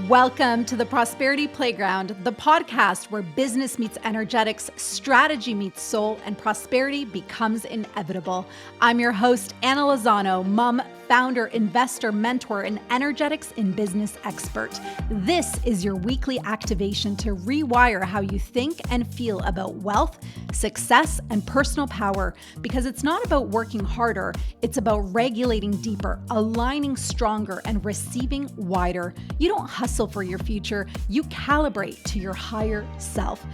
Welcome to the Prosperity Playground, the podcast where business meets energetics, strategy meets soul, and prosperity becomes inevitable. I'm your host, Anna Lozano, mom, founder, investor, mentor, and energetics in business expert. This is your weekly activation to rewire how you think and feel about wealth, success, and personal power, because it's not about working harder, it's about regulating deeper, aligning stronger, and receiving wider. You don't hustle for your future, you calibrate to your higher self.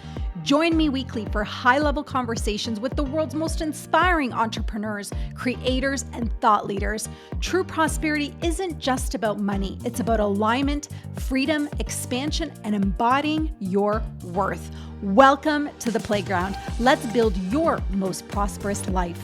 Join me weekly for high-level conversations with the world's most inspiring entrepreneurs, creators, and thought leaders. True prosperity isn't just about money. It's about alignment, freedom, expansion, and embodying your worth. Welcome to the playground. Let's build your most prosperous life.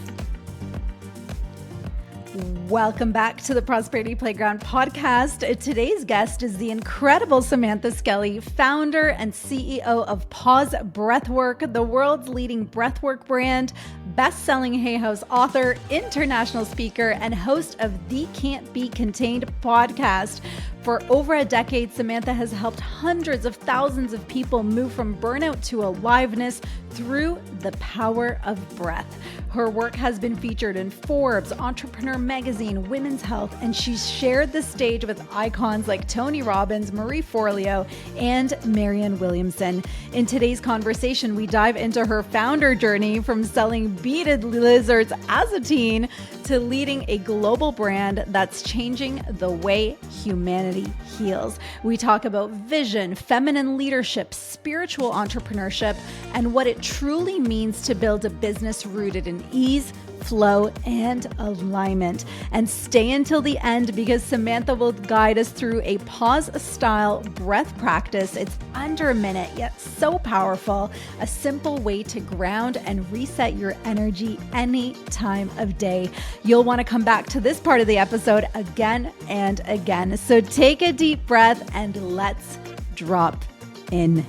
Welcome back to the Prosperity Playground podcast. Today's guest is the incredible Samantha Skelly, founder and CEO of Pause Breathwork, the world's leading breathwork brand, best-selling Hay House author, international speaker, and host of the Can't Be Contained podcast. For over a decade, Samantha has helped hundreds of thousands of people move from burnout to aliveness through the power of breath. Her work has been featured in Forbes, Entrepreneur Magazine, Women's Health, and she's shared the stage with icons like Tony Robbins, Marie Forleo, and Marianne Williamson. In today's conversation, we dive into her founder journey from selling beaded lizards as a teen to leading a global brand that's changing the way humanity heals. We talk about vision, feminine leadership, spiritual entrepreneurship, and what it truly means to build a business rooted in ease, flow, and alignment. And stay until the end because Samantha will guide us through a pause-style breath practice. It's under a minute, yet so powerful. A simple way to ground and reset your energy any time of day. You'll want to come back to this part of the episode again and again. So take a deep breath and let's drop in.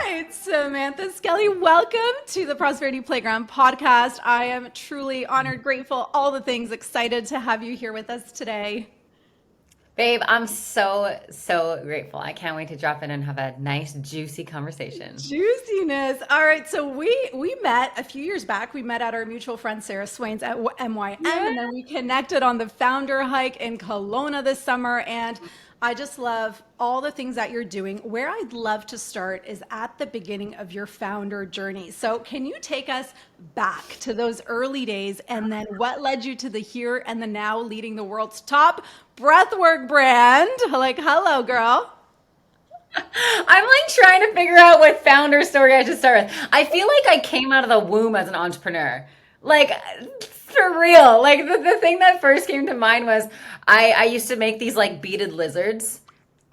It's Samantha Skelly. Welcome to the Prosperity Playground podcast. I am truly honored, grateful, all the things, excited to have you here with us today. Babe, I'm so grateful. I can't wait to drop in and have a nice, juicy conversation. Juiciness. All right. So we met a few years back. We met at our mutual friend Sarah Swain's at MYM, and then we connected on the founder hike in Kelowna this summer. And I just love all the things that you're doing. Where I'd love to start is at the beginning of your founder journey. So can you take us back to those early days and then what led you to the here and the now leading the world's top breathwork brand? Like, hello, girl. I'm like trying to figure out what founder story I should start with. I feel like I came out of the womb as an entrepreneur. Like, for real. Like, the thing that first came to mind was I used to make these like beaded lizards.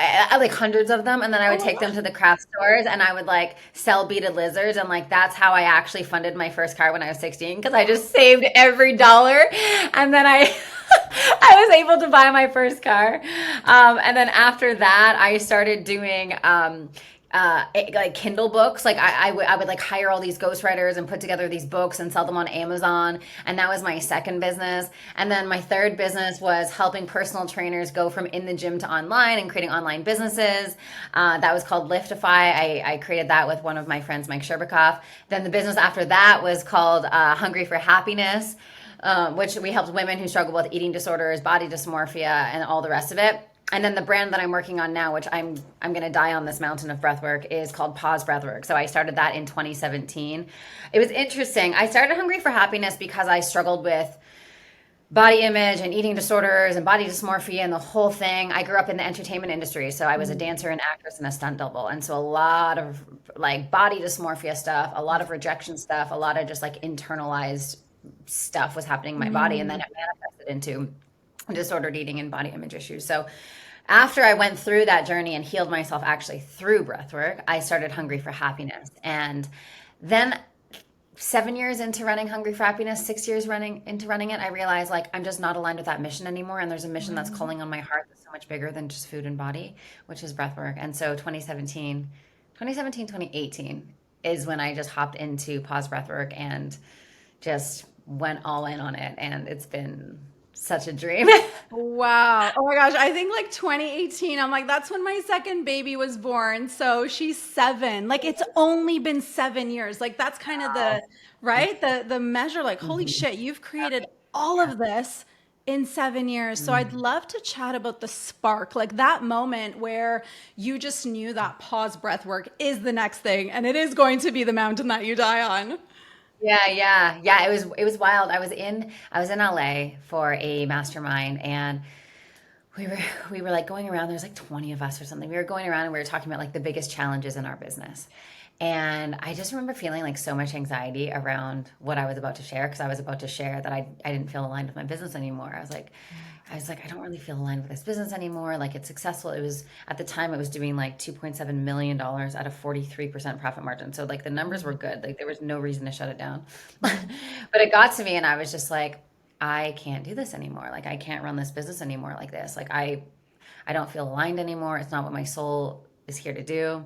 I like hundreds of them, and then I would take them to the craft stores and I would like sell beaded lizards, and like that's how I actually funded my first car when I was 16, because I just saved every dollar, and then I I was able to buy my first car. And then after that I started doing like Kindle books. Like I would like hire all these ghostwriters and put together these books and sell them on Amazon. And that was my second business. And then my third business was helping personal trainers go from in the gym to online and creating online businesses. That was called Liftify. I created that with one of my friends, Mike Sherbikoff. Then the business after that was called Hungry for Happiness, which we helped women who struggle with eating disorders, body dysmorphia, and all the rest of it. And then the brand that I'm working on now, which I'm going to die on this mountain of breathwork, is called Pause Breathwork. So I started that in 2017. It was interesting. I started Hungry for Happiness because I struggled with body image and eating disorders and body dysmorphia and the whole thing. I grew up in the entertainment industry. So I was a dancer and actress and a stunt double. And so a lot of like body dysmorphia stuff, a lot of rejection stuff, a lot of just like internalized stuff was happening in my body. And then it manifested into disordered eating and body image issues. So after I went through that journey and healed myself actually through breathwork, I started Hungry for Happiness. And then 7 years into running Hungry for Happiness, 6 years into running it, I realized like I'm just not aligned with that mission anymore. And there's a mission that's calling on my heart that's so much bigger than just food and body, which is breathwork. And so 2018 is when I just hopped into Pause Breathwork and just went all in on it. And it's been such a dream. Wow. Oh my gosh. I think like 2018, I'm like, that's when my second baby was born. So she's 7. Like it's only been 7 years. Like that's kind of Wow. the right? The measure, like, holy Mhm. shit, you've created all of this in 7 years. So I'd Mhm. love to chat about the spark, like that moment where you just knew that pause breath work is the next thing and it is going to be the mountain that you die on. Yeah, yeah, yeah. It was wild. I was in LA for a mastermind, and we were we were like going around. There's like 20 of us or something. We were going around and we were talking about like the biggest challenges in our business. And I just remember feeling like so much anxiety around what I was about to share, because I was about to share that I didn't feel aligned with my business anymore. I was like, I don't really feel aligned with this business anymore. Like it's successful. It was at the time it was doing like $2.7 million at a 43% profit margin. So like the numbers were good. Like there was no reason to shut it down. But it got to me and I was just like, I can't do this anymore. Like I can't run this business anymore like this. Like I don't feel aligned anymore. It's not what my soul is here to do.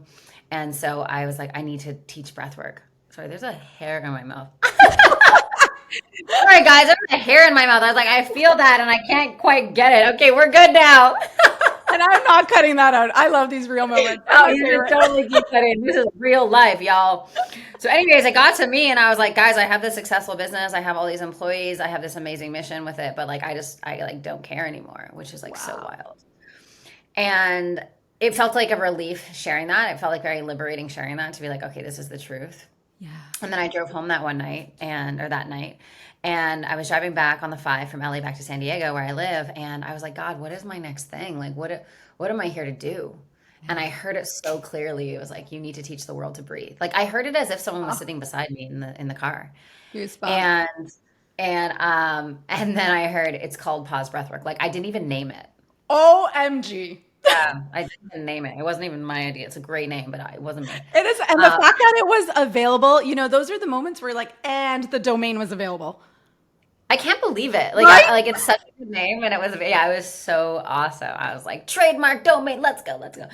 And so I was like, I need to teach breath work. Sorry, there's a hair in my mouth. Sorry, guys, there's a hair in my mouth. I was like, I feel that and I can't quite get it. Okay, we're good now. And I'm not cutting that out. I love these real moments. They're Oh, my you should favorite. totally keep that in. This is real life, y'all. So, anyways, it got to me and I was like, guys, I have this successful business. I have all these employees. I have this amazing mission with it. But like, I like don't care anymore, which is like so Wow. wild. And it felt like a relief sharing that. It felt like very liberating sharing that, to be like, okay, this is the truth. Yeah. And then I drove home that one night or that night, and I was driving back on the 5 from LA back to San Diego where I live, and I was like, God, what is my next thing? Like what am I here to do? And I heard it so clearly. It was like, you need to teach the world to breathe. Like I heard it as if someone was Oh, sitting beside me in the car. goosebumps. And and then I heard it's called Pause Breathwork. Like I didn't even name it. OMG. Yeah, I didn't even name it. It wasn't even my idea. It's a great name, but it wasn't me. It is, and the Um, fact that it was available, those are the moments where like, and the domain was available. I can't believe it. Like Right? like it's such a good name, and it was so awesome. I was like, trademark domain, let's go, let's go.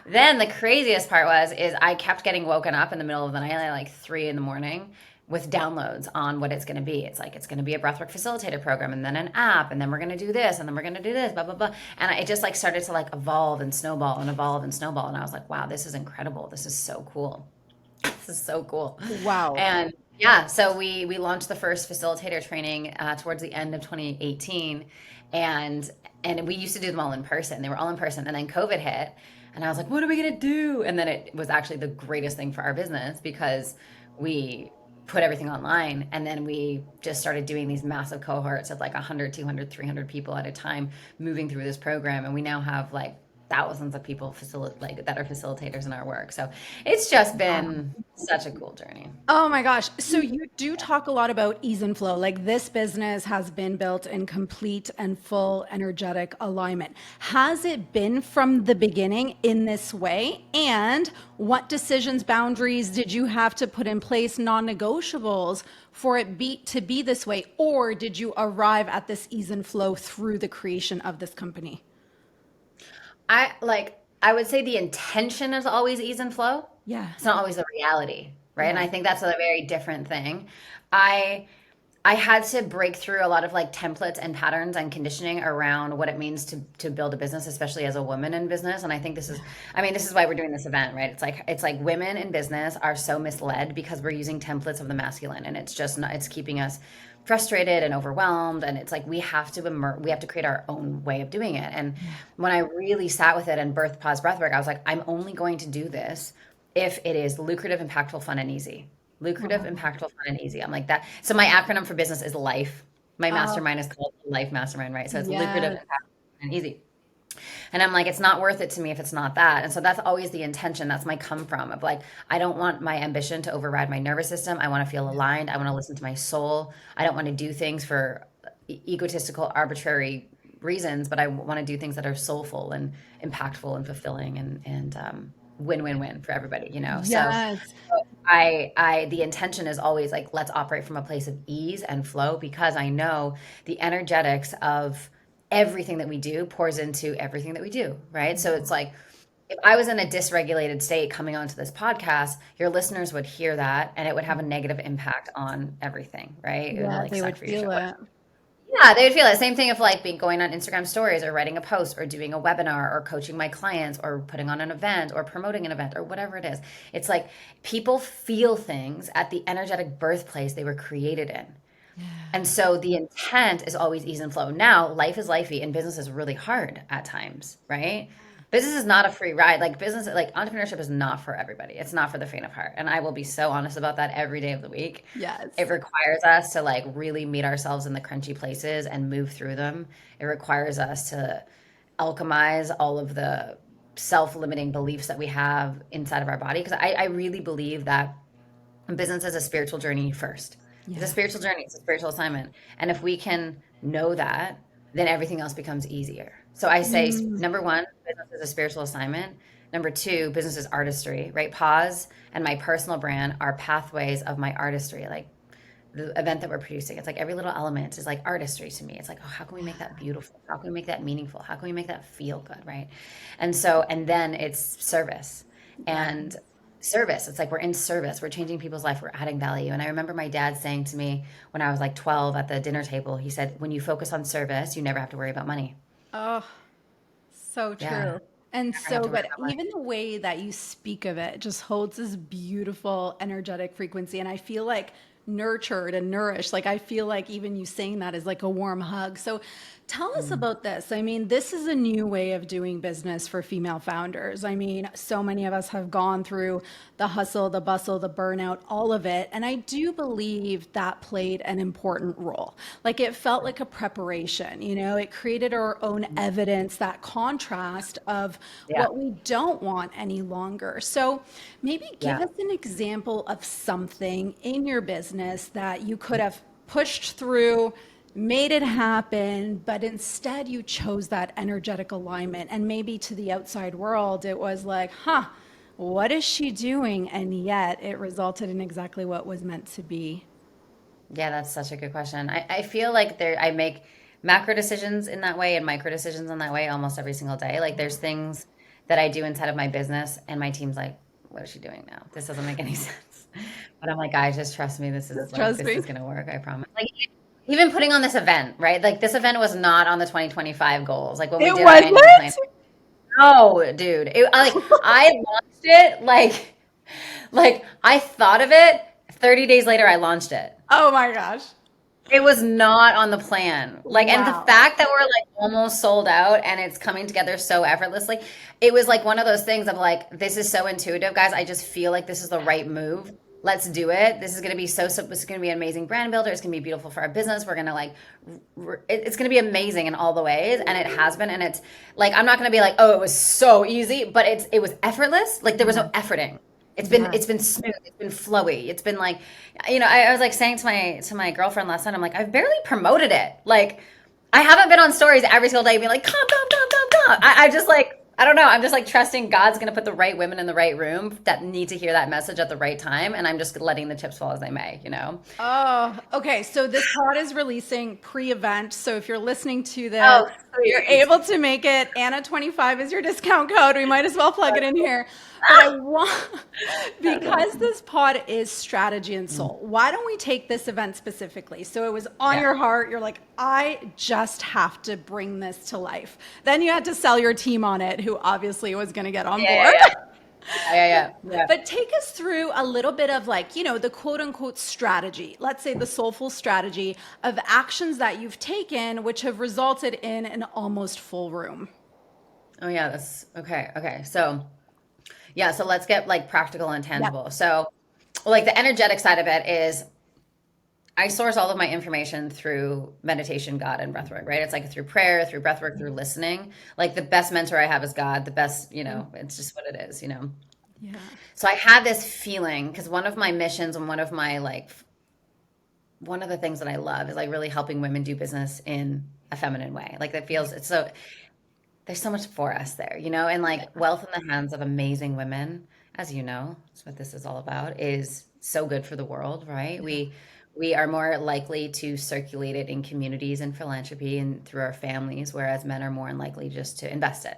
Then the craziest part is I kept getting woken up in the middle of the night at like 3 in the morning with downloads on what it's going to be. It's like it's going to be a breathwork facilitator program, and then an app, and then we're going to do this, and then we're going to do this, blah blah blah. And it just like started to like evolve and snowball and evolve and snowball, and I was like, wow, this is incredible. This is so cool. This is so cool. Wow. And yeah, so we launched the first facilitator training towards the end of 2018, and we used to do them all in person. They were all in person, and then COVID hit, and I was like, what are we gonna do? And then it was actually the greatest thing for our business because we put everything online, and then we just started doing these massive cohorts of like 100, 200, 300 people at a time moving through this program, and we now have like thousands of people like that are facilitators in our work. So it's just been such a cool journey. Oh my gosh. So you do talk a lot about ease and flow. Like this business has been built in complete and full energetic alignment. Has it been from the beginning in this way? And what decisions, boundaries did you have to put in place, non-negotiables, for it to be this way? Or did you arrive at this ease and flow through the creation of this company? I would say the intention is always ease and flow. Yeah. It's not always the reality, right? And Yeah. I think that's a very different thing. I I had to break through a lot of like templates and patterns and conditioning around what it means to build a business, especially as a woman in business. And I think this is why we're doing this event, right? It's like women in business are so misled because we're using templates of the masculine, and it's just not, it's keeping us frustrated and overwhelmed. And it's like we have to create our own way of doing it. And when I really sat with it and birthed Pause Breathwork, I was like, I'm only going to do this if it is lucrative, impactful, fun, and easy. Lucrative, Oh, impactful, fun, and easy. I'm like that. So my acronym for business is LIFE. My oh, mastermind is called Life Mastermind, right? So it's lucrative, yes. impactful, and easy. And I'm like, it's not worth it to me if it's not that. And so that's always the intention. That's my come from of like, I don't want my ambition to override my nervous system. I want to feel aligned. I want to listen to my soul. I don't want to do things for egotistical, arbitrary reasons, but I want to do things that are soulful and impactful and fulfilling and win win win for everybody, you know? So Yes. the intention is always like, let's operate from a place of ease and flow, because I know the energetics of everything that we do pours into everything that we do, right? So it's like, if I was in a dysregulated state coming onto this podcast, your listeners would hear that and it would have a negative impact on everything, right? It would Yeah, like they would suck for your show. feel it. Yeah, they would feel it. Same thing of like being going on Instagram stories or writing a post or doing a webinar or coaching my clients or putting on an event or promoting an event or whatever it is. It's like people feel things at the energetic birthplace they were created in. And so the intent is always ease and flow. Now, life is lifey and business is really hard at times, right? Business is not a free ride. Like business, like entrepreneurship is not for everybody. It's not for the faint of heart. And I will be so honest about that every day of the week. It Yes. requires us to like really meet ourselves in the crunchy places and move through them. It requires us to alchemize all of the self-limiting beliefs that we have inside of our body. Because I really believe that business is a spiritual journey first. It's a Yeah. spiritual journey, it's a spiritual assignment. And if we can know that, then everything else becomes easier. So I say Mm, number one, business is a spiritual assignment. Number two, business is artistry, right? Pause and my personal brand are pathways of my artistry. Like the event that we're producing, it's like every little element is like artistry to me. It's like, oh, how can we make that beautiful? How can we make that meaningful? How can we make that feel good, right? And so, and then it's service. yeah. And service, it's like we're in service, we're changing people's life, we're adding value. And I remember my dad saying to me when I was like 12 at the dinner table, he said, when you focus on service, you never have to worry about money. Oh, so Yeah, true. And never have so to worry good. about money. Even the way that you speak of it just holds this beautiful energetic frequency. And I feel like nurtured and nourished. Like I feel like even you saying that is like a warm hug. So tell us Mm. about this. I mean, this is a new way of doing business for female founders. I mean, so many of us have gone through the hustle, the bustle, the burnout, all of it. And I do believe that played an important role. Like it felt like a preparation, it created our own evidence, that contrast of Yeah, what we don't want any longer. So maybe give yeah. us an example of something in your business that you could have pushed through, made it happen, but instead you chose that energetic alignment. And maybe to the outside world, it was like, huh, what is she doing? And yet it resulted in exactly what was meant to be. Yeah, that's such a good question. I feel like I make macro decisions in that way and micro decisions in that way almost every single day. Like there's things that I do inside of my business and my team's like, what is she doing now? This doesn't make any sense. But I'm like, guys, just trust me. Just trust This me. is gonna work, I promise. Like even putting on this event, right? Like this event was not on the 2025 goals. Like when we It did our wasn't? annual plan. No, dude. I launched it like I thought of it 30 days later I launched it. Oh my gosh. It was not on the plan. Like, and the Wow. fact that we're like almost sold out and it's coming together so effortlessly, it was like one of those things of like, this is so intuitive, guys. I just feel like this is the right move. Let's do it. This is going to be this is going to be an amazing brand builder. It's going to be beautiful for our business. We're going to like, it's going to be amazing in all the ways. And it has been. And it's like, I'm not going to be like, oh, it was so easy, but it was effortless. Like there was no Yeah. efforting. Yeah. It's been smooth. It's been flowy. It's been like, I was like saying to my girlfriend last night, I'm like, I've barely promoted it. Like, I haven't been on stories every single day being like, come. I just like, I don't know. I'm just like trusting God's gonna put the right women in the right room that need to hear that message at the right time, and I'm just letting the chips fall as they may. Oh, okay. So this pod is releasing pre-event. So if you're listening to this, Oh, you're sweet. able to make it. Anna25 is your discount code. We might as well plug it in here. But I want, because this pod is strategy and soul, why don't we take this event specifically? So it was on Yeah. your heart. You're like, I just have to bring this to life. Then you had to sell your team on it, who obviously was going to get on Yeah, yeah, board. yeah. Yeah. But take us through a little bit of like, the quote unquote strategy, let's say the soulful strategy of actions that you've taken, which have resulted in an almost full room. Oh yeah, that's okay. Okay. So yeah, so let's get like practical and Yep. tangible. So like the energetic side of it is I source all of my information through meditation, God, and breathwork, right? It's like through prayer, through breathwork, through listening. Like the best mentor I have is God. The best, it's just what it is. Yeah. So I had this feeling because one of my missions and one of the things that I love is like really helping women do business in a feminine way. Like that feels it's so there's so much for us there, and like wealth in the hands of amazing women, as you know, that's what this is all about, is so good for the world, right? Yeah. We are more likely to circulate it in communities and philanthropy and through our families, whereas men are more unlikely just to invest it.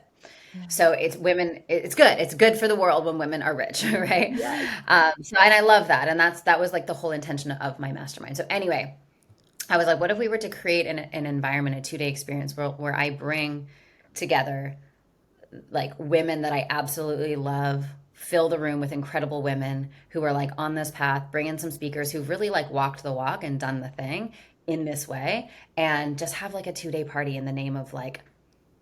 Yeah. So it's women, it's good. It's good for the world when women are rich, right? Yes. So and I love that. And that was like the whole intention of my mastermind. So anyway, I was like, what if we were to create an environment, a 2-day experience where I bring together like women that I absolutely love, fill the room with incredible women who are like on this path, bring in some speakers who've really like walked the walk and done the thing in this way, and just have like a 2-day party in the name of like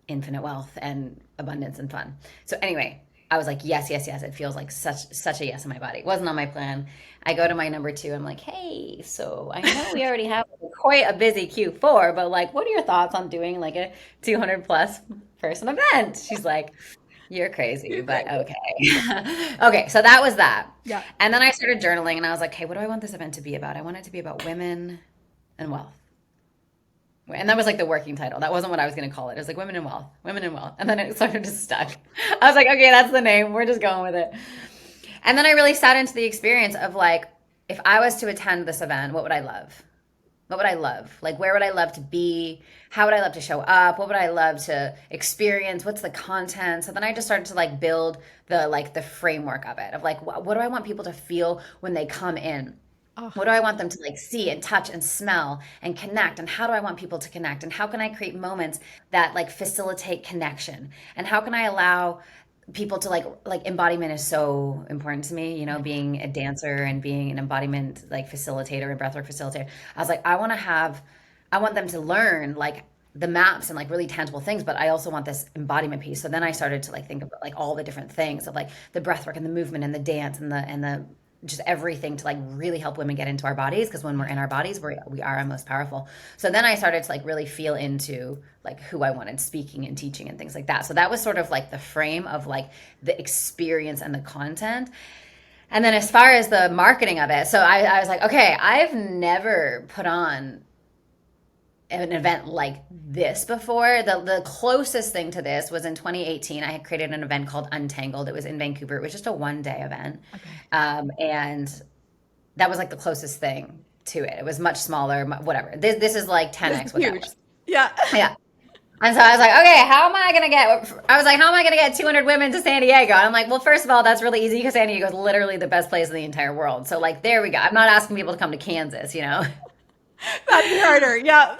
infinite wealth and abundance and fun. So anyway, I was like, yes, yes, yes. It feels like such a yes in my body. It wasn't on my plan. I go to my number two. I'm like, hey, so I know we already have quite a busy Q4, but like, what are your thoughts on doing like a 200 plus person event? She's like, you're crazy, but okay. Okay, so that was that. Yeah. And then I started journaling and I was like, hey, what do I want this event to be about? I want it to be about women and wealth. And that was like the working title. That wasn't what I was going to call it. It was like women in wealth, women in wealth. And then it sort of just stuck. I was like, okay, that's the name. We're just going with it. And then I really sat into the experience of like, if I was to attend this event, what would I love? What would I love? Like, where would I love to be? How would I love to show up? What would I love to experience? What's the content? So then I just started to like build the framework of it of like, what do I want people to feel when they come in? Oh, What do I want them to like see and touch and smell and connect? And how do I want people to connect? And how can I create moments that like facilitate connection? And how can I allow people to like embodiment is so important to me, you know, being a dancer and being an embodiment like facilitator and breathwork facilitator. I was like, I want them to learn like the maps and like really tangible things, but I also want this embodiment piece. So then I started to like think about like all the different things of like the breathwork and the movement and the dance and the just everything to like really help women get into our bodies, because when we're in our bodies we are our most powerful. So then I started to like really feel into like who I wanted speaking and teaching and things like that. So that was sort of like the frame of like the experience and the content. And then as far as the marketing of it, so I was like, okay, I've never put on an event like this before. The closest thing to this was in 2018. I had created an event called Untangled. It was in Vancouver. It was just a 1-day event. okay. And that was like the closest thing to it. It was much smaller, whatever. This is like 10x what that Huge. was. Yeah. Yeah. And so I was like, okay, how am I going to get 200 women to San Diego? And I'm like, well, first of all, that's really easy because San Diego is literally the best place in the entire world. So like, there we go. I'm not asking people to come to Kansas, you know? That'd be harder. Yeah.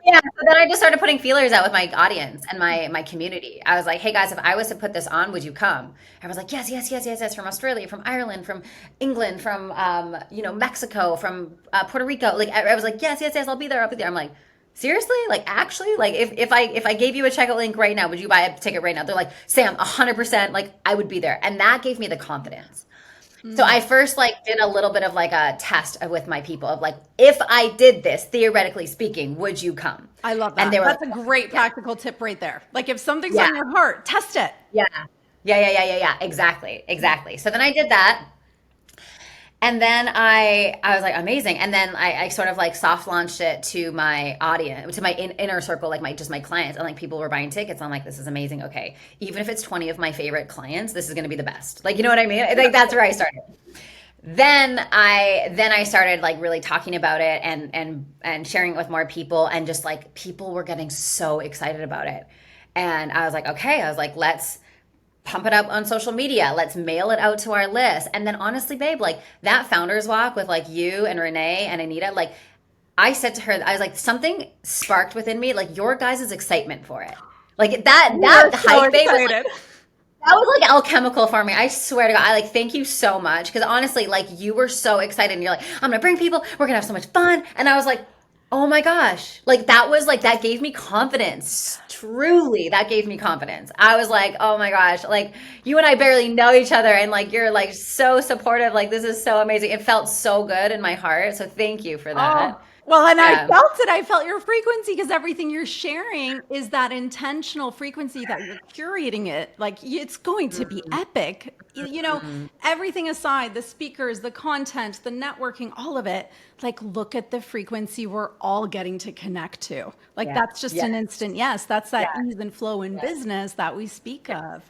Yeah, so then I just started putting feelers out with my audience and my community. I was like, hey guys, if I was to put this on, would you come? I was like, yes, yes, yes, yes, yes, from Australia, from Ireland, from England, from Mexico, from Puerto Rico. Like I was like, yes, yes, yes, I'll be there, I'll be there. I'm like, seriously? Like actually? Like if I gave you a checkout link right now, would you buy a ticket right now? They're like, Sam, 100%, like I would be there. And that gave me the confidence. So I first like did a little bit of like a test with my people of like, if I did this, theoretically speaking, would you come? I love that. And they were That's like, a great practical tip right there. Like if something's yeah, on your heart, test it. yeah, yeah. Exactly, exactly. So then I did that. And then I was like, amazing. And then I sort of like soft launched it to my audience, to my inner circle, like my clients, and like people were buying tickets. I'm like, this is amazing. Okay, even if it's 20 of my favorite clients, this is going to be the best. Like, you know what I mean? Like that's where I started. Then I started like really talking about it and sharing it with more people, and just like people were getting so excited about it. And I was like, okay, I was like, let's pump it up on social media. Let's mail it out to our list. And then honestly, babe, like that founders walk with like you and Renee and Anita, like I said to her, I was like, something sparked within me, like your guys' excitement for it. Like that So hype, babe, was like, excited. that was like alchemical for me. I swear to God. I like thank you so much. Cause honestly, like you were so excited and you're like, I'm gonna bring people, we're gonna have so much fun. And I was like, oh my gosh. Like that was like that gave me confidence. Truly, that gave me confidence. I was like, oh my gosh, like you and I barely know each other and like you're like so supportive. Like this is so amazing. It felt so good in my heart. So thank you for Oh, that. well, and I Yeah. felt it. I felt your frequency because everything you're sharing is that intentional frequency that you're curating it. Like it's going to be epic. You know, Mhm. everything aside, the speakers, the content, the networking, all of it, like look at the frequency we're all getting to connect to. Like Yeah. that's just Yeah. an instant yes. That's that Yeah. ease and flow in Yeah. business that we speak of.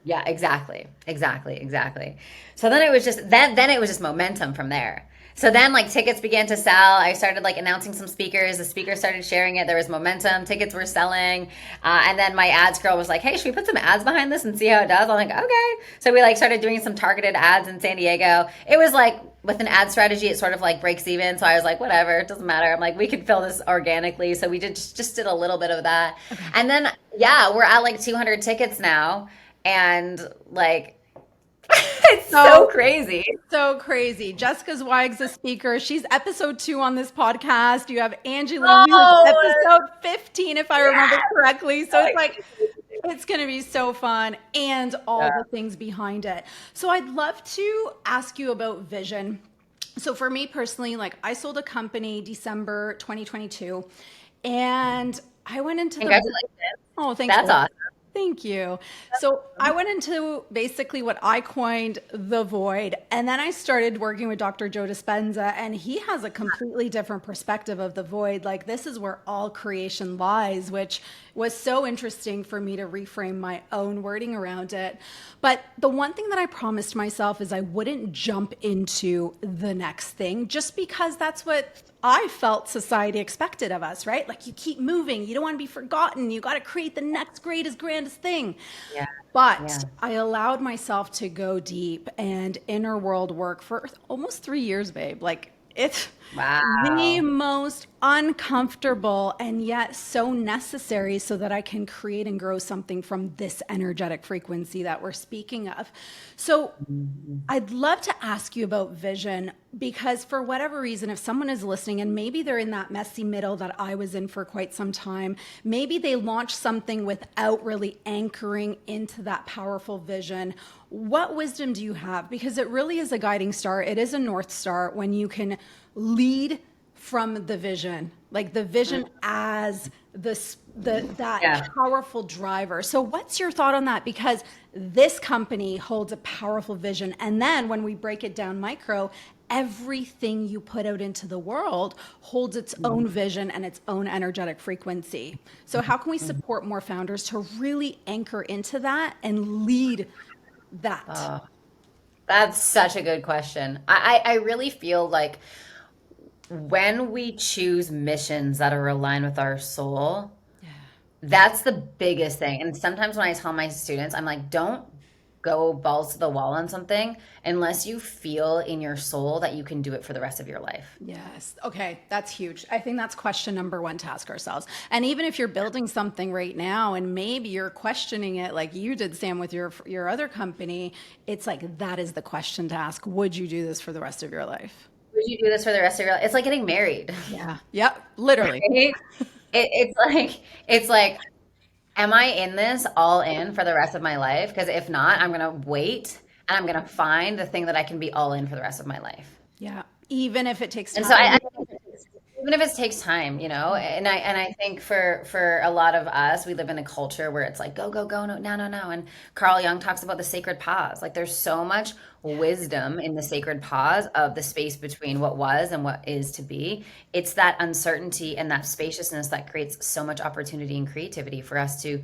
Yeah, exactly. Exactly. Exactly. So then it was just then it was just momentum from there. So then like tickets began to sell. I started like announcing some speakers. The speakers started sharing it. There was momentum. Tickets were selling. And then my ads girl was like, hey, should we put some ads behind this and see how it does? I'm like, okay. So we like started doing some targeted ads in San Diego. It was like with an ad strategy, it sort of like breaks even. So I was like, whatever, it doesn't matter. I'm like, we could fill this organically. So we just did a little bit of that. Okay. And then, yeah, we're at like 200 tickets now. And like, it's so crazy. So crazy. Jessica Zweig's a speaker. She's episode 2 on this podcast. You have Angie Lee, who's Oh, episode 15, if I remember yeah. correctly. So it's like, it's going to be so fun and all the things behind it. So I'd love to ask you about vision. So for me personally, like I sold a company December 2022 and I went into Congratulations. oh, thanks. That's awesome. Thank you. So I went into basically what I coined the void. And then I started working with Dr. Joe Dispenza, and he has a completely different perspective of the void. Like, this is where all creation lies, which was so interesting for me to reframe my own wording around it. But the one thing that I promised myself is I wouldn't jump into the next thing just because that's what I felt society expected of us, right? Like you keep moving, you don't want to be forgotten, you got to create the next greatest, grandest thing. Yeah. But Yeah. I allowed myself to go deep and inner world work for almost 3 years, babe. Like it's the Wow. most uncomfortable and yet so necessary so that I can create and grow something from this energetic frequency that we're speaking of. So I'd love to ask you about vision because, for whatever reason, if someone is listening and maybe they're in that messy middle that I was in for quite some time, maybe they launched something without really anchoring into that powerful vision. What wisdom do you have? Because it really is a guiding star. It is a North Star when you can lead from the vision, like the vision as that Yeah. powerful driver. So what's your thought on that? Because this company holds a powerful vision. And then when we break it down micro, everything you put out into the world holds its own vision and its own energetic frequency. So how can we support more founders to really anchor into that and lead that? Oh, that's such a good question. I really feel like when we choose missions that are aligned with our soul, that's the biggest thing. And sometimes when I tell my students, I'm like, don't go balls to the wall on something unless you feel in your soul that you can do it for the rest of your life. Yes. Okay. That's huge. I think that's question number one to ask ourselves. And even if you're building something right now and maybe you're questioning it like you did, Sam, with your other company, it's like that is the question to ask. Would you do this for the rest of your life? Would you do this for the rest of your life? It's like getting married. Yeah. Yep. Literally. Right? It's like, am I in this all in for the rest of my life? Because if not, I'm gonna wait and I'm gonna find the thing that I can be all in for the rest of my life. Yeah. Even if it takes And so time. I even if it takes time, and I think for a lot of us, we live in a culture where it's like go go go, no no no no. And Carl Jung talks about the sacred pause. Like there's so much wisdom in the sacred pause of the space between what was and what is to be. It's that uncertainty and that spaciousness that creates so much opportunity and creativity for us to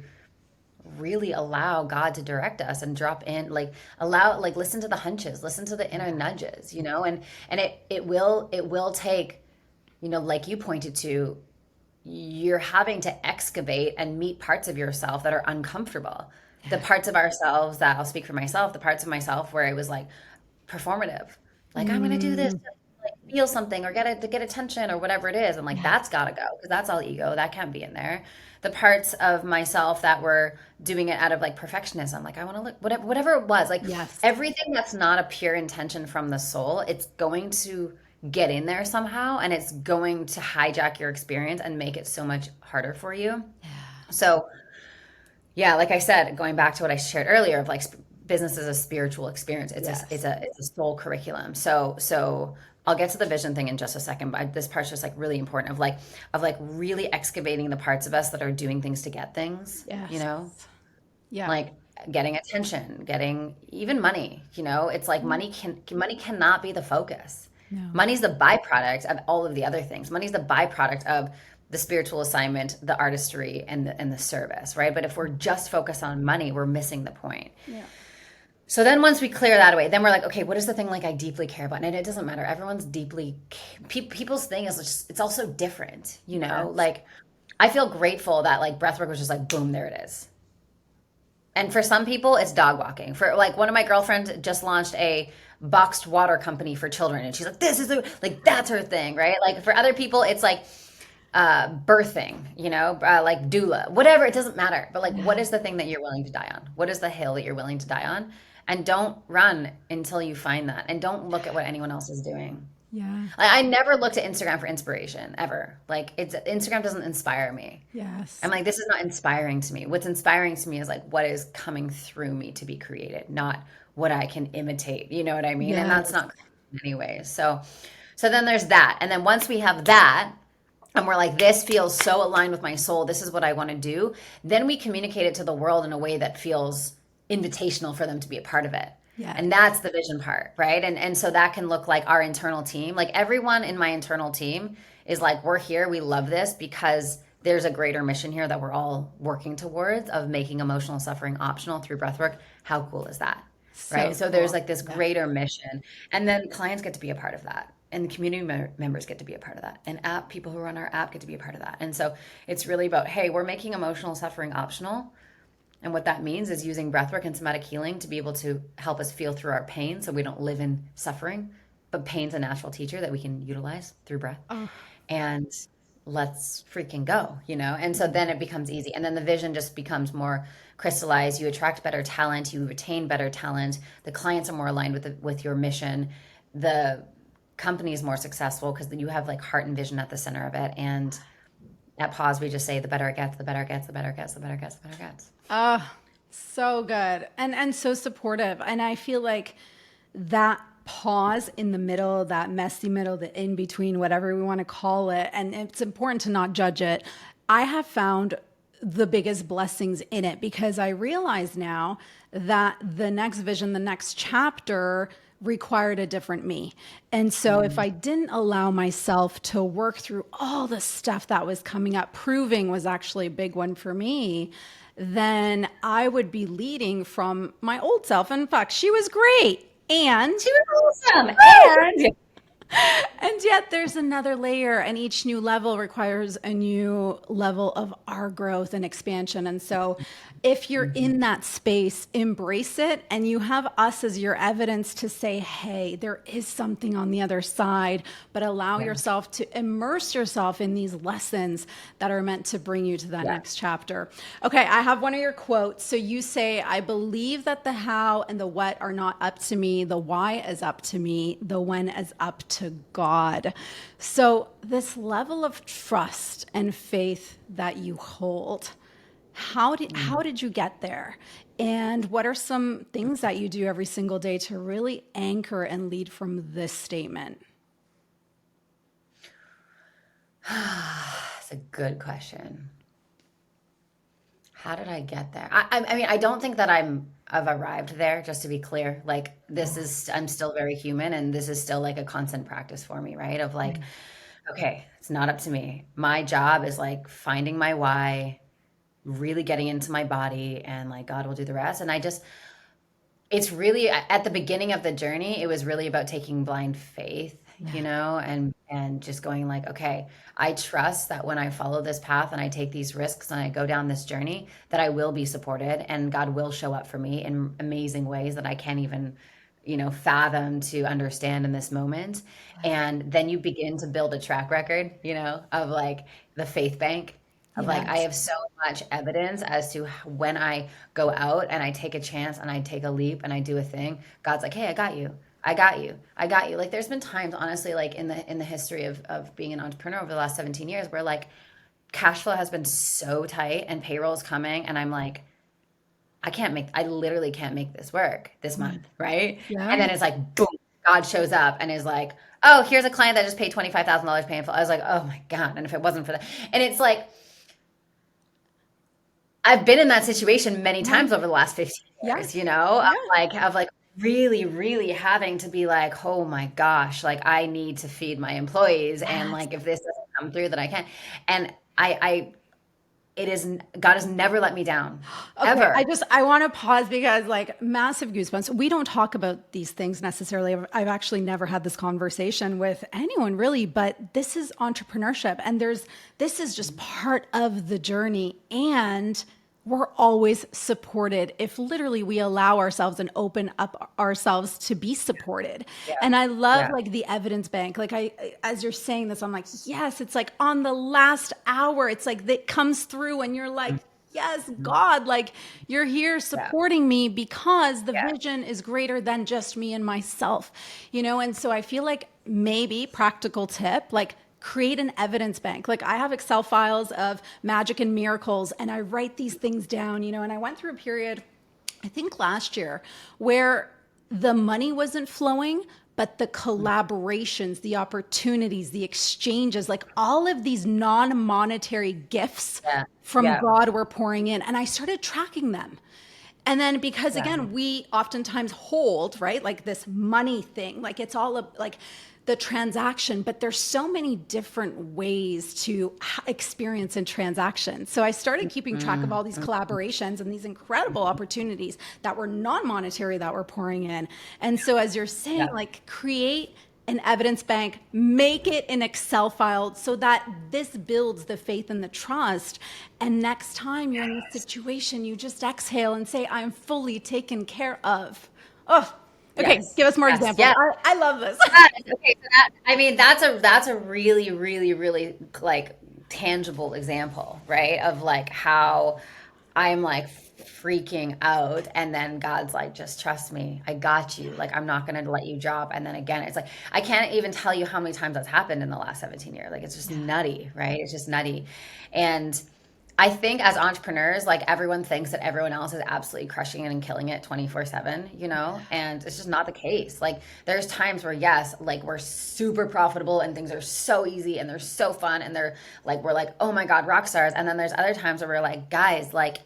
really allow God to direct us and drop in, like allow, like listen to the hunches, listen to the inner nudges, and it will take, like you pointed to, you're having to excavate and meet parts of yourself that are uncomfortable. The parts of ourselves that, I'll speak for myself, the parts of myself where it was like performative, like I'm gonna do this to like feel something or get attention or whatever it is. I'm like, that's gotta go because that's all ego. That can't be in there. The parts of myself that were doing it out of like perfectionism, like I want to look whatever it was, like Yes. everything that's not a pure intention from the soul, it's going to get in there somehow and it's going to hijack your experience and make it so much harder for you. So yeah, like I said, going back to what I shared earlier of like business is a spiritual experience. It's a Yes. it's a soul curriculum. So I'll get to the vision thing in just a second, but this part's just like really important of like really excavating the parts of us that are doing things to get things, Yes. Yeah. like getting attention, getting even money, it's like money cannot be the focus. No. Money's the byproduct of all of the other things. Money's the byproduct of the spiritual assignment, the artistry, and the service, right? But if we're just focused on money, we're missing the point. Yeah. So then once we clear that away, then we're like, okay, what is the thing like I deeply care about? And it doesn't matter. Everyone's people's thing is just, it's also different, you know? Yes. Like I feel grateful that like breathwork was just like, boom, there it is. And for some people, it's dog walking. For like one of my girlfriends just launched a boxed water company for children. And she's like, this is like, that's her thing, right? Like for other people, it's like birthing, like doula, whatever. It doesn't matter. But like, what is Yes. the thing that you're willing to die on? What is the hill that you're willing to die on? And don't run until you find that. And don't look at what anyone else is doing. Yeah. I never looked at Instagram for inspiration ever. Like Instagram doesn't inspire me. I'm Yes. like, this is not inspiring to me. What's inspiring to me is like what is coming through me to be created, not what I can imitate. You know what I mean? And that's Yes. not anyway. So then there's that. And then once we have that, and we're like, this feels so aligned with my soul. This is what I want to do. Then we communicate it to the world in a way that feels invitational for them to be a part of it. Yeah. And that's the vision part, right? And so that can look like our internal team. Like everyone in my internal team is like, we're here, we love this because there's a greater mission here that we're all working towards of making emotional suffering optional through breathwork. How cool is that? So Right? So there's cool. like this Yeah. greater mission. And then clients get to be a part of that. And community members get to be a part of that. And app people who run our app get to be a part of that. And so it's really about, hey, we're making emotional suffering optional, and what that means is using breathwork and somatic healing to be able to help us feel through our pain so we don't live in suffering. But pain's a natural teacher that we can utilize through breath. Oh, And let's freaking go, you know? And so then it becomes easy. And then the vision just becomes more crystallized. You attract better talent, you retain better talent. The clients are more aligned with your mission. The company is more successful because you have like heart and vision at the center of it. And at Pause, we just say the better it gets, the better it gets, the better it gets, the better it gets, the better it gets. oh, so good. And so supportive. And I feel like that pause in the middle, that messy middle, the in between, whatever we want to call it, and it's important to not judge it. I have found the biggest blessings in it because I realize now that the next vision, the next chapter required a different me. And so if I didn't allow myself to work through all the stuff that was coming up, proving was actually a big one for me, then I would be leading from my old self. In fact, she was great. She was awesome. And And yet there's another layer, and each new level requires a new level of our growth and expansion. And so if you're in that space, embrace it, and you have us as your evidence to say, hey, there is something on the other side, but allow yeah, yourself to immerse yourself in these lessons that are meant to bring you to that yeah. next chapter. Okay, I have one of your quotes. So you say, I believe that the how and the what are not up to me, the why is up to me, the when is up to God. So this level of trust and faith that you hold, how did you get there? And what are some things that you do every single day to really anchor and lead from this statement? That's a good question. How did I get there? I mean, I don't think that I've arrived there, just to be clear. Like, I'm still very human, and this is still like a constant practice for me, right? Of like, okay, it's not up to me. My job is like finding my why, really getting into my body, and like God will do the rest. And it's really at the beginning of the journey, it was really about taking blind faith, Yeah. and just going like, okay, I trust that when I follow this path and I take these risks and I go down this journey, that I will be supported and God will show up for me in amazing ways that I can't even, fathom to understand in this moment. And then you begin to build a track record, of like the faith bank of like, I Yes. have so much evidence as to when I go out and I take a chance and I take a leap and I do a thing, God's like, hey, I got you. I got you. I got you. Like there's been times, honestly, like in the history of being an entrepreneur over the last 17 years where like cash flow has been so tight and payroll's coming and I'm like, I literally can't make this work this month, right? And Yeah. then it's like, boom, God shows up and is like, oh, here's a client that just paid $25,000 paying for. I was like, oh my God. And if it wasn't for that, and it's like, I've been in that situation many Yeah. times over the last 15 years, Yes. of Yeah. like really, really having to be like, oh my gosh, like I need to feed my employees. And Yes. like, if this doesn't come through, then I can't. And I God has never let me down, Okay, ever. I want to pause because like massive goosebumps. We don't talk about these things necessarily. I've actually never had this conversation with anyone really, but this is entrepreneurship and this is just part of the journey, and we're always supported if literally we allow ourselves and open up ourselves to be supported. Yeah. And I love Yeah. like the evidence bank. Like as you're saying this, I'm like, yes, it's like on the last hour, it's like that comes through and you're like, yes, God, like you're here Yeah. supporting me because the Yeah. vision is greater than just me and myself, you know? And so I feel like maybe practical tip, like create an evidence bank. Like I have Excel files of magic and miracles and I write these things down, you know, and I went through a period, I think last year, where the money wasn't flowing, but the collaborations, the opportunities, the exchanges, like all of these non-monetary gifts Yeah. from Yeah. God were pouring in. And I started tracking them. And then because Yeah. again, we oftentimes hold, right? Like this money thing, like it's all like the transaction, but there's so many different ways to experience a transaction. So I started keeping track of all these collaborations and these incredible opportunities that were non-monetary that were pouring in. And so as you're saying, Yeah. like create an evidence bank, make it an Excel file so that this builds the faith and the trust. And next time you're in this situation, you just exhale and say, I'm fully taken care of. Oh, okay. Yes. Give us more Yes. examples. Yes. I love this. Yes. Okay. So I mean, that's a really, really, really like tangible example, right? Of like how I'm like freaking out, and then God's like, just trust me, I got you. Like, I'm not gonna let you drop. And then again, it's like I can't even tell you how many times that's happened in the last 17 years. Like, it's just nutty, right? It's just nutty. And I think as entrepreneurs, like everyone thinks that everyone else is absolutely crushing it and killing it 24/7, you know? And it's just not the case. Like there's times where yes, like we're super profitable and things are so easy and they're so fun and they're like we're like, "Oh my God, rock stars." And then there's other times where we're like, "Guys, like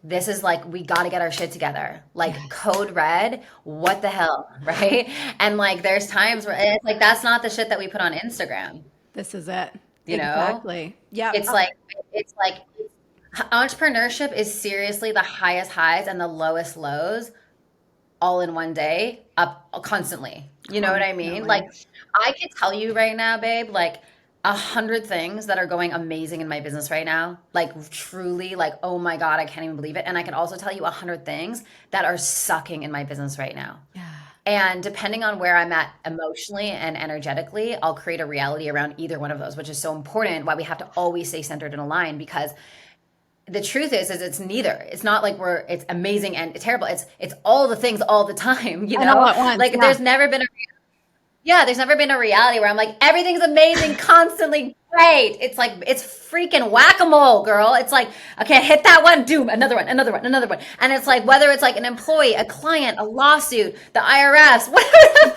this is like we got to get our shit together." Like code red, what the hell, right? And like there's times where it's like that's not the shit that we put on Instagram, This is it. you know? Exactly. Yeah. It's like it's like entrepreneurship is seriously the highest highs and the lowest lows all in one day, up constantly. You know what I mean? Constantly. Like I could tell you right now, babe, like 100 things that are going amazing in my business right now. Like truly, like, oh my God, I can't even believe it. And I can also tell you 100 things that are sucking in my business right now. Yeah. And depending on where I'm at emotionally and energetically, I'll create a reality around either one of those, which is so important. Why we have to always stay centered and aligned, because the truth is it's neither. It's not like it's amazing and terrible. It's all the things all the time, you And all know? at once. Like Yeah. there's never been a reality where I'm like, everything's amazing, constantly great. It's like, it's freaking whack-a-mole, girl. It's like, okay, hit that one, doom, another one, another one, another one. And it's like, whether it's like an employee, a client, a lawsuit, the IRS, whatever,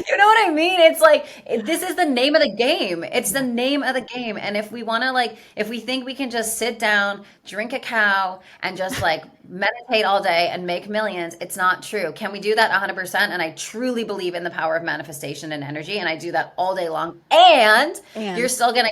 you know what I mean? It's like, this is the name of the game. It's the name of the game. And if we want to like, if we think we can just sit down, drink a cow, and just like meditate all day and make millions, it's not true. Can we do that 100%? And I truly believe in the power of manifestation and energy. And I do that all day long. And you're still gonna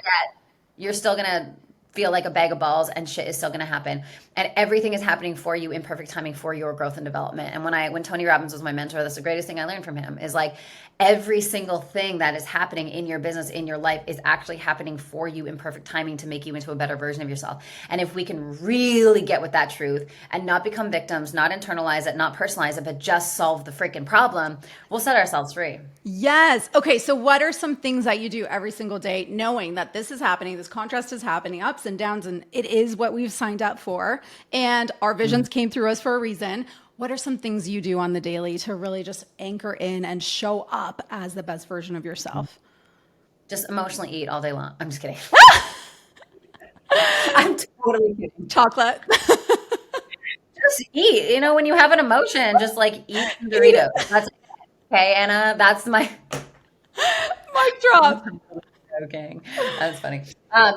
feel like a bag of balls, and shit is still gonna happen, and everything is happening for you in perfect timing for your growth and development. And when Tony Robbins was my mentor, that's the greatest thing I learned from him, is like every single thing that is happening in your business, in your life, is actually happening for you in perfect timing to make you into a better version of yourself. And if we can really get with that truth and not become victims, not internalize it, not personalize it, but just solve the freaking problem, we'll set ourselves free. Yes. Okay. So what are some things that you do every single day, knowing that this is happening, this contrast is happening, ups and downs, and it is what we've signed up for, and our visions came through us for a reason? What are some things you do on the daily to really just anchor in and show up as the best version of yourself? Just emotionally eat all day long. I'm just kidding. I'm totally kidding. Chocolate. Just eat. You know, when you have an emotion, just like eat some Doritos. That's okay, Anna. That's my Mic drop. joking. That's funny.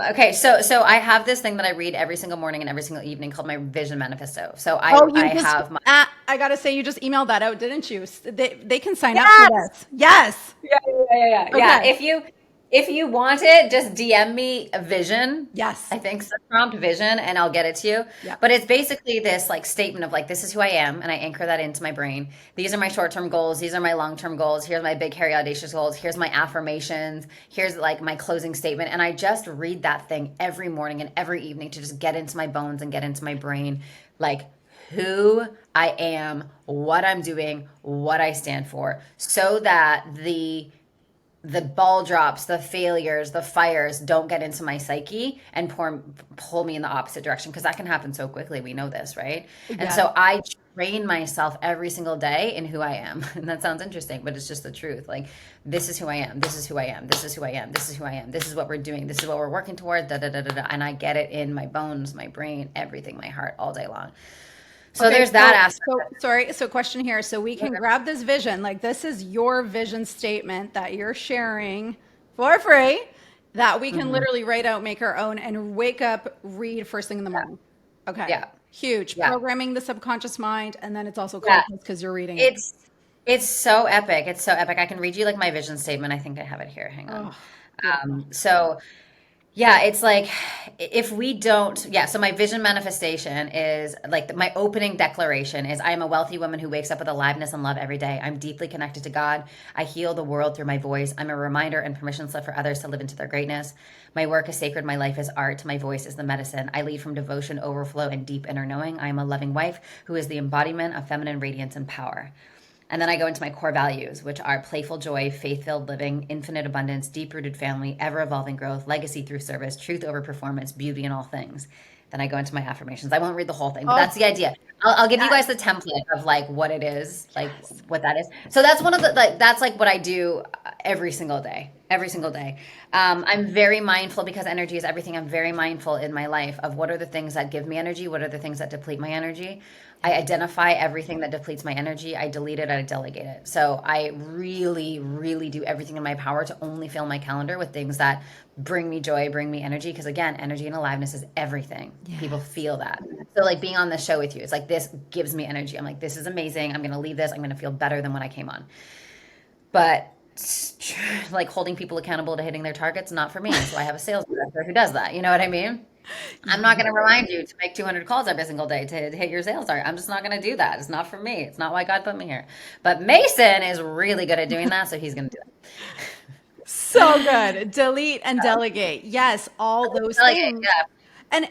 Okay, so I have this thing that I read every single morning and every single evening called my Vision Manifesto. So I have my I gotta say, you just emailed that out, didn't you? They can sign up for this. Yes. yeah. Okay. If you If you want it, just DM me a vision. Yes. I think so, prompt vision, and I'll get it to you. Yeah. But it's basically this like statement of like, this is who I am, and I anchor that into my brain. These are my short-term goals. These are my long-term goals. Here's my big, hairy, audacious goals. Here's my affirmations. Here's like my closing statement. And I just read that thing every morning and every evening to just get into my bones and get into my brain, like who I am, what I'm doing, what I stand for, so that the ball drops, the failures, the fires don't get into my psyche and pull me in the opposite direction, because that can happen so quickly. We know this, right? And Yeah. so I train myself every single day in who I am. And that sounds interesting, but it's just the truth. Like, this is who I am. This is who I am. This is who I am. This is who I am. This is what we're doing. This is what we're working toward. Da da da da da. And I get it in my bones, my brain, everything, my heart, all day long. So Okay, there's that so aspect. sorry, so question here. So we can grab this vision, like this is your vision statement that you're sharing for free, that we can Mhm. literally write out, make our own, and wake up, read first thing in the morning. Okay, Yeah. huge. Yeah. Programming the subconscious mind, and then it's also Yeah. conscious because you're reading it. It's it's so epic. It's so epic. I can read you like my vision statement. I think I have it here. Hang on. Oh, beautiful. So yeah, it's like if we don't, yeah, so my vision manifestation is like my opening declaration is I am a wealthy woman who wakes up with aliveness and love every day. I'm deeply connected to God. I heal the world through my voice. I'm a reminder and permission slip for others to live into their greatness. My work is sacred. My life is art. My voice is the medicine. I lead from devotion, overflow, and deep inner knowing. I am a loving wife who is the embodiment of feminine radiance and power. And then I go into my core values, which are playful joy, faith filled living, infinite abundance, deep rooted family, ever evolving growth, legacy through service, truth over performance, beauty in all things. Then I go into my affirmations. I won't read the whole thing, but Oh, that's the idea. I'll give you yes, guys the template of like what it is, like yes. what that is. So that's one of the like that's like what I do every single day. Every single day. I'm very mindful because energy is everything. I'm very mindful in my life of what are the things that give me energy, what are the things that deplete my energy. I identify everything that depletes my energy. I delete it. I delegate it. So I really, really do everything in my power to only fill my calendar with things that bring me joy, bring me energy. Because again, energy and aliveness is everything. People Yes. feel that. So like being on the show with you, it's like this gives me energy. I'm like, this is amazing. I'm going to leave this. I'm going to feel better than when I came on. But like holding people accountable to hitting their targets, not for me. So I have a sales director who does that. You know what I mean? I'm not going to remind you to make 200 calls every single day to hit your sales target. I'm just not going to do that. It's not for me. It's not why God put me here. But Mason is really good at doing that, so he's going to do it. So good. Delete and delegate. Yes, all those Delegate, things. yeah, And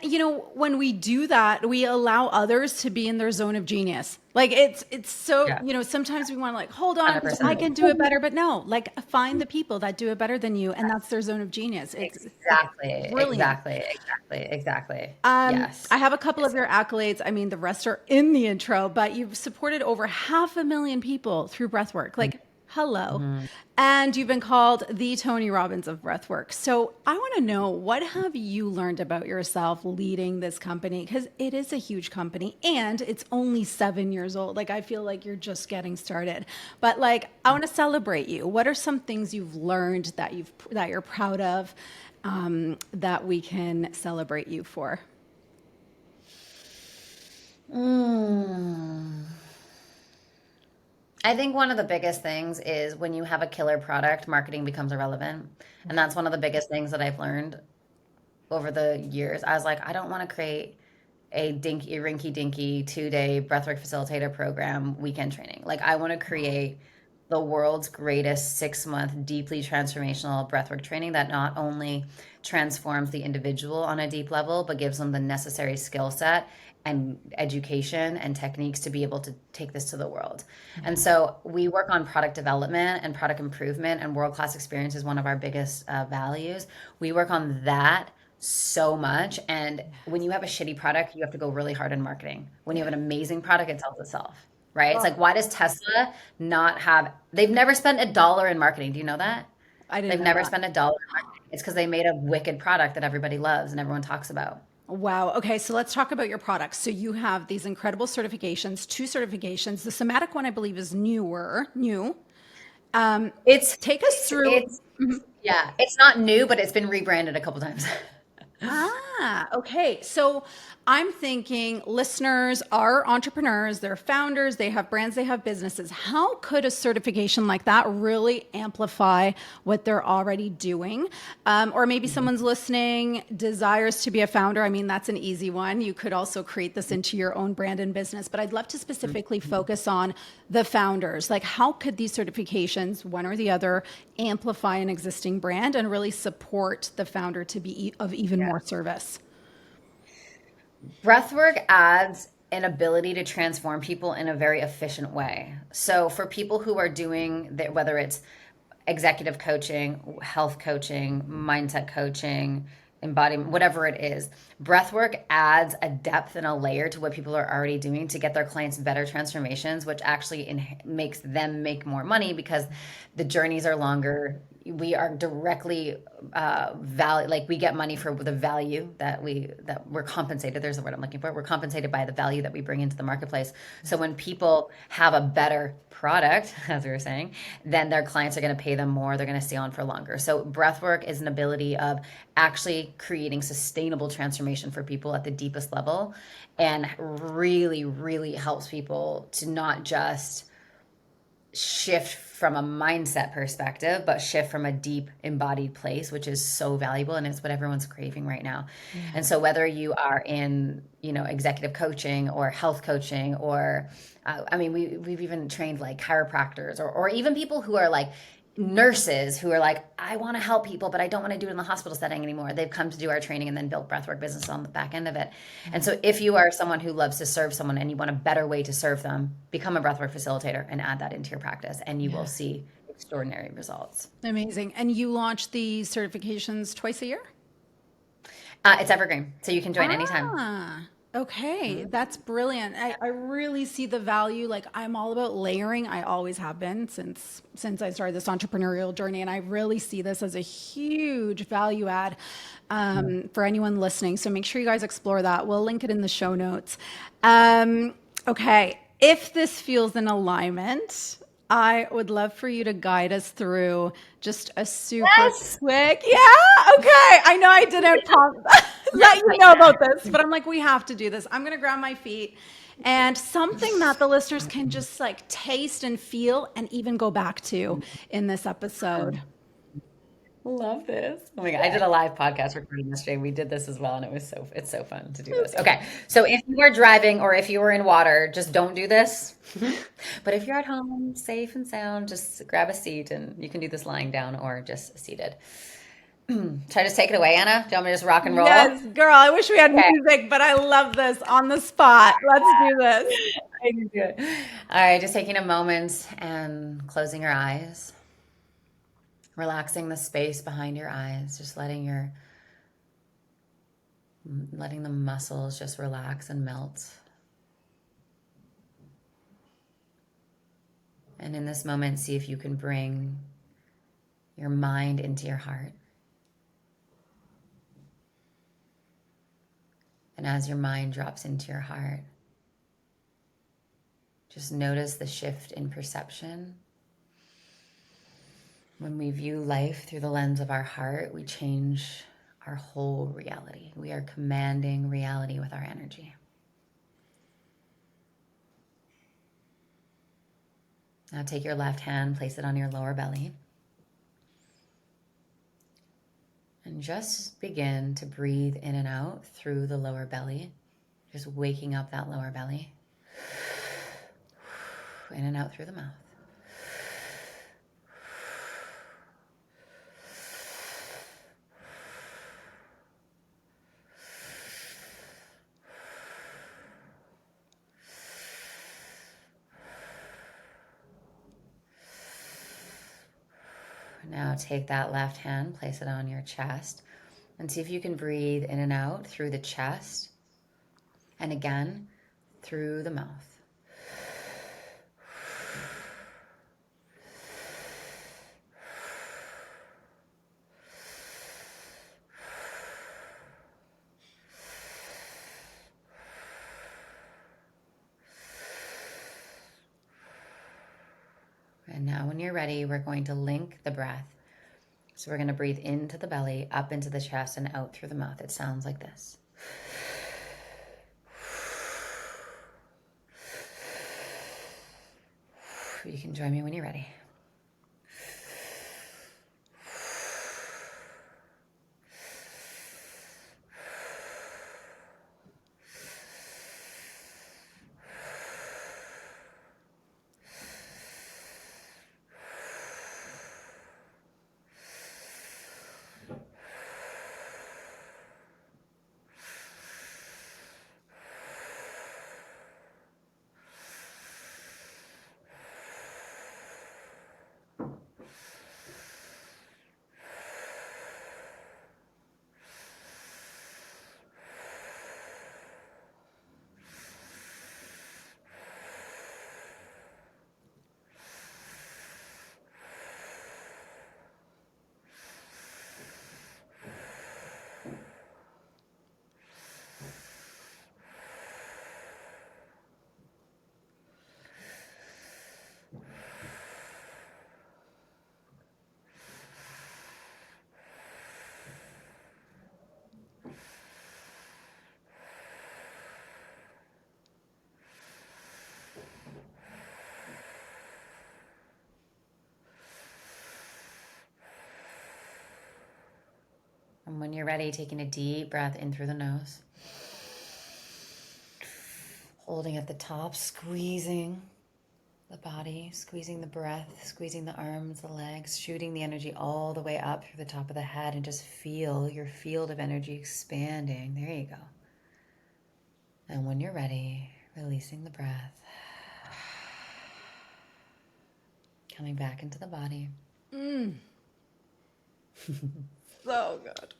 when we do that, we allow others to be in their zone of genius. Like it's so, yeah, sometimes we want to like, hold on, I 100%. can do it better, but no, like find the people that do it better than you, and that's their zone of genius. It's Exactly, brilliant. exactly, exactly, exactly. I Yes. have a couple of your accolades. I mean, the rest are in the intro, but you've supported over 500,000 people through breathwork. Like, hello. Mhm. And you've been called the Tony Robbins of breathwork. So I want to know, what have you learned about yourself leading this company? Because it is a huge company and it's only 7 years old. Like, I feel like you're just getting started. But like, I want to celebrate you. What are some things you've learned that you're proud of, that we can celebrate you for? Mm. I think one of the biggest things is when you have a killer product, marketing becomes irrelevant. And that's one of the biggest things that I've learned over the years. I was like, I don't want to create a dinky, rinky dinky 2 day breathwork facilitator program weekend training. Like, I want to create the world's greatest 6 month, deeply transformational breathwork training that not only transforms the individual on a deep level, but gives them the necessary skill set and education and techniques to be able to take this to the world. And so we work on product development and product improvement, and world class experience is one of our biggest values. We work on that so much. And when you have a shitty product, you have to go really hard in marketing. When you have an amazing product, it sells itself, right? It's Oh, like, why does Tesla not have, they've never spent $1 in marketing. Do you know that? I didn't They've know never that. spent $1 in marketing. It's because they made a wicked product that everybody loves and everyone talks about. Wow. Okay, so let's talk about your products. So you have these incredible certifications, two certifications. The somatic one, I believe, is new. Um, It's, Take us through. it's, yeah, it's not new, but it's been rebranded a couple times. Okay. So I'm thinking listeners are entrepreneurs, they're founders, they have brands, they have businesses. How could a certification like that really amplify what they're already doing? Or maybe someone's listening, desires to be a founder. I mean, that's an easy one. You could also create this into your own brand and business, but I'd love to specifically focus on the founders. Like, how could these certifications, one or the other, amplify an existing brand and really support the founder to be of even Yeah. more service? Breathwork adds an ability to transform people in a very efficient way. So for people who are doing that, whether it's executive coaching, health coaching, mindset coaching, embodiment, whatever it is, breathwork adds a depth and a layer to what people are already doing to get their clients better transformations, which actually makes them make more money because the journeys are longer. We are directly value, like we get money for the value that we're compensated. There's the word I'm looking for. We're compensated by the value that we bring into the marketplace. So when people have a better product, as we were saying, then their clients are going to pay them more. They're going to stay on for longer. So breathwork is an ability of actually creating sustainable transformation for people at the deepest level, and really, really helps people to not just shift from a mindset perspective, but shift from a deep embodied place, which is so valuable. And it's what everyone's craving right now. Yeah. And so whether you are in, executive coaching or health coaching, or, I mean, we've even trained like chiropractors or even people who are like nurses who are like, I want to help people, but I don't want to do it in the hospital setting anymore. They've come to do our training and then built breathwork business on the back end of it. And so if you are someone who loves to serve someone and you want a better way to serve them, become a breathwork facilitator and add that into your practice, and you will Yeah. see extraordinary results. Amazing. And you launch these certifications twice a year? It's evergreen, so you can join anytime. Ah, okay. That's brilliant. I really see the value. Like, I'm all about layering. I always have been since I started this entrepreneurial journey. And I really see this as a huge value add for anyone listening. So make sure you guys explore that. We'll link it in the show notes. Okay. If this feels in alignment, I would love for you to guide us through just a super Yes. quick. Yeah. Okay. I know I didn't let you know about this, but I'm like, we have to do this. I'm going to grab my feet and something that the listeners can just like taste and feel and even go back to in this episode. Love this. Oh my God. I did a live podcast recording yesterday. We did this as well, and it's so fun to do this. Okay. So if you are driving or if you are in water, just don't do this. But if you're at home, safe and sound, just grab a seat, and you can do this lying down or just seated. Should I just take it away, Anna? Do you want me to just rock and roll? Yes, girl. I wish we had Okay. music, but I love this on the spot. Let's do this. I can do it. All right. Just taking a moment and closing your eyes. Relaxing the space behind your eyes, just letting the muscles just relax and melt. And in this moment, see if you can bring your mind into your heart. And as your mind drops into your heart, just notice the shift in perception. When we view life through the lens of our heart, we change our whole reality. We are commanding reality with our energy. Now take your left hand, place it on your lower belly, and just begin to breathe in and out through the lower belly, just waking up that lower belly. In and out through the mouth. Now take that left hand, place it on your chest, and see if you can breathe in and out through the chest, and again through the mouth. And now when you're ready, we're going to link the breath. So we're going to breathe into the belly, up into the chest, and out through the mouth. It sounds like this. You can join me when you're ready. And when you're ready, taking a deep breath in through the nose, holding at the top, squeezing the body, squeezing the breath, squeezing the arms, the legs, shooting the energy all the way up through the top of the head, and just feel your field of energy expanding. There you go. And when you're ready, releasing the breath, coming back into the body. So good.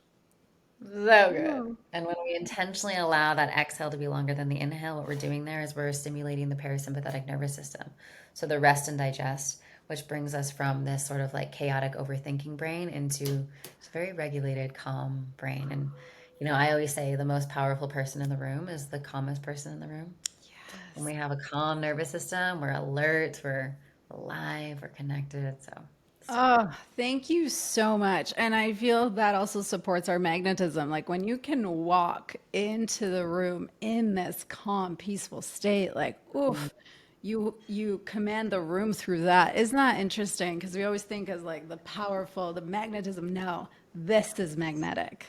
So good. And when we intentionally allow that exhale to be longer than the inhale, what we're doing there is we're stimulating the parasympathetic nervous system. So the rest and digest, which brings us from this sort of like chaotic overthinking brain into this very regulated, calm brain. And, I always say the most powerful person in the room is the calmest person in the room. When we have a calm nervous system, we're alert, we're alive, we're connected. So Oh, thank you so much. And I feel that also supports our magnetism. Like when you can walk into the room in this calm, peaceful state, like, oof, you command the room through that. Isn't that interesting? Because we always think as like the powerful, the magnetism. No, this is magnetic.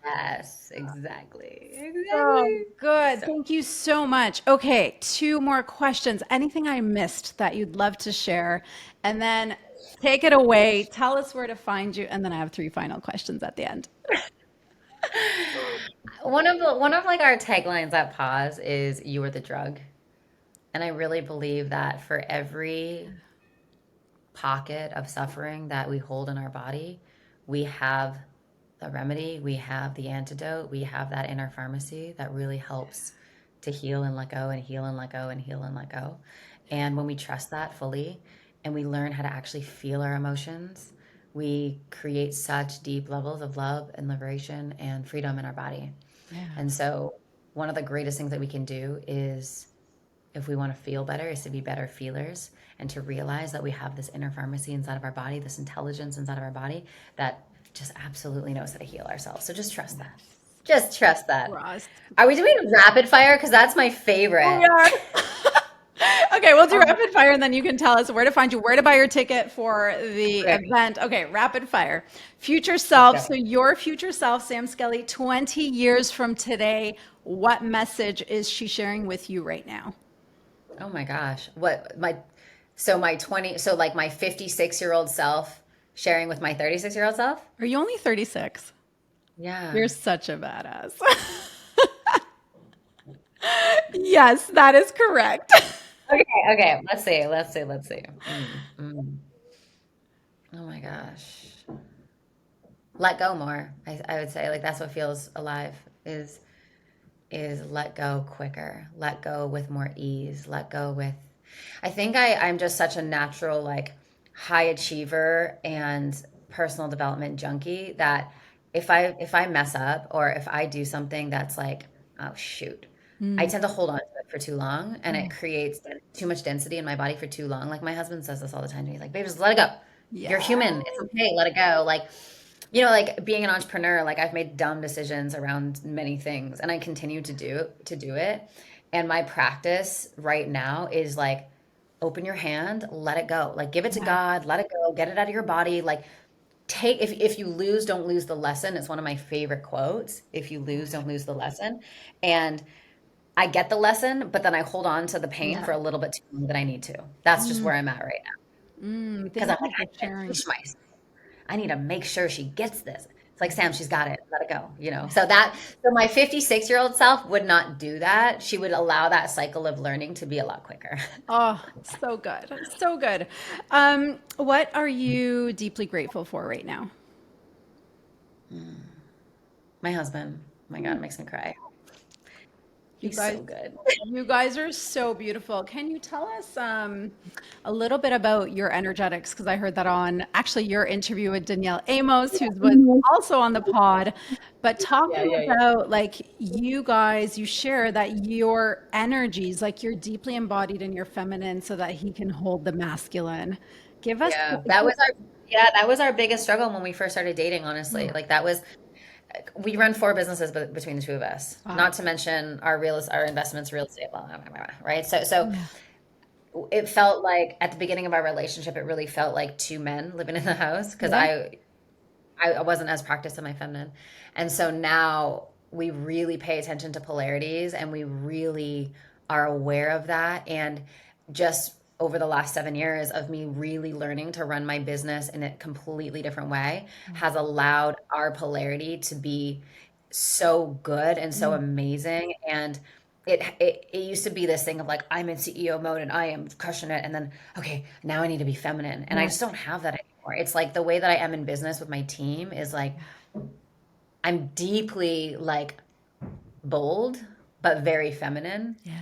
yes, exactly. So Exactly. good. So Thank you so much. Okay, two more questions. Anything I missed that you'd love to share? And then take it away. Tell us where to find you. And then I have three final questions at the end. one of like our taglines at Pause is "You are the drug," and I really believe that for every pocket of suffering that we hold in our body, we have the remedy, we have the antidote, we have that inner pharmacy that really helps to heal and let go and heal and let go and heal and let go. And when we trust that fully and we learn how to actually feel our emotions, we create such deep levels of love and liberation and freedom in our body. And Yes. so, one of the greatest things that we can do is if we want to feel better is to be better feelers and to realize that we have this inner pharmacy inside of our body, this intelligence inside of our body that just absolutely knows how to heal ourselves. So just trust that. Just trust that. Trust. Are we doing rapid fire? Because that's my Oh my favorite. God. Okay, we'll do Oh, rapid fire and then you can tell us where to find you, where to buy your ticket for the okay, event. Okay, rapid fire. Future let's self. go. So, your future self, Sam Skelly, 20 years from today, what message is she sharing with you right now? Oh my gosh. My 20, so like my 56-year-old self sharing with my 36-year-old self? Are you only 36? Yeah. You're such a badass. Yes, that is correct. Okay, okay. Let's see. Oh my gosh. Let go more. I would say like that's what feels alive is is let go quicker, let go with more ease, let go with I think I'm just such a natural like high achiever and personal development junkie that if I mess up or if I do something that's like, oh shoot, I Mm, tend to hold on to it for too long and it oh, creates too much density in my body for too long. Like my husband says this all the time to me, like, babe, just let it go. You're yeah. human. It's okay. Let it go. Like, like being an entrepreneur, like I've made dumb decisions around many things and I continue to do it. And my practice right now is like open your hand, let it go. Like give it to God, let it go, get it out of your body. Like if you lose, don't lose the lesson. It's one of my favorite quotes. If you lose, don't lose the lesson. And I get the lesson, but then I hold on to the pain for Yeah. a little bit too long than I need to. That's just Mm, where I'm at right now. Because I'm thank like, you I for need to sharing. teach myself. I need to make sure she gets this. It's like, Sam, she's got it. Let it go. So my 56-year-old self would not do that. She would allow that cycle of learning to be a lot quicker. Oh, so good. So good. What are you deeply grateful for right now? My husband, my God, it makes me cry. You He's guys, so good. you guys are so beautiful. Can you tell us a little bit about your energetics? Because I heard that on actually your interview with Danielle Amos, who was Mhm. also on the pod. But Yeah, talking yeah, yeah. about like you guys, you share that your energies, like you're deeply embodied in your feminine so that he can hold the masculine. Give us, Yeah, that was our biggest struggle when we first started dating, honestly. Like that was we run four businesses between the two of us. wow. Not to mention our investments, real estate, blah, blah, blah, blah, right? So Yeah. it felt like at the beginning of our relationship, it really felt like two men living in the house because Yeah. I wasn't as practiced in my feminine. And so now we really pay attention to polarities and we really are aware of that. And just over the last 7 years of me really learning to run my business in a completely different way has allowed our polarity to be so good and so Mm, amazing. And it used to be this thing of like I'm in CEO mode and I am crushing it, and then okay, now I need to be feminine, and I yeah. just don't have that anymore. It's like the way that I am in business with my team is like I'm deeply like bold but very feminine Yeah.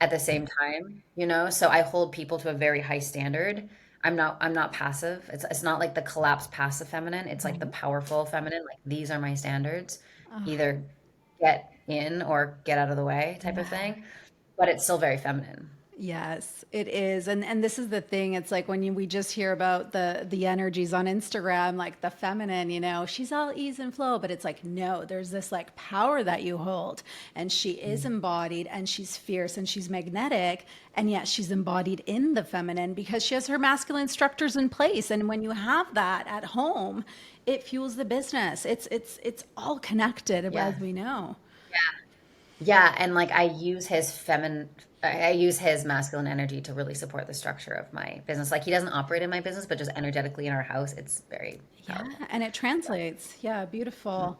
at the same time. So I hold people to a very high standard. I'm not passive. It's not like the collapsed passive feminine. It's like the Right. powerful feminine. Like these are my standards. Oh, Either get in or get out of the way type of yeah. thing. But it's still very feminine. Yes, it is. And this is the thing. It's like when we just hear about the energies on Instagram, like the feminine, she's all ease and flow, but it's like no, there's this like power that you hold and she is embodied and she's fierce and she's magnetic and yet she's embodied in the feminine because she has her masculine structures in place and when you have that at home, it fuels the business. It's all connected Yeah. as we know. Yeah, and like I use his masculine energy to really support the structure of my business. Like he doesn't operate in my business, but just energetically in our house, it's very Yeah, powerful. and it translates. Yeah, beautiful.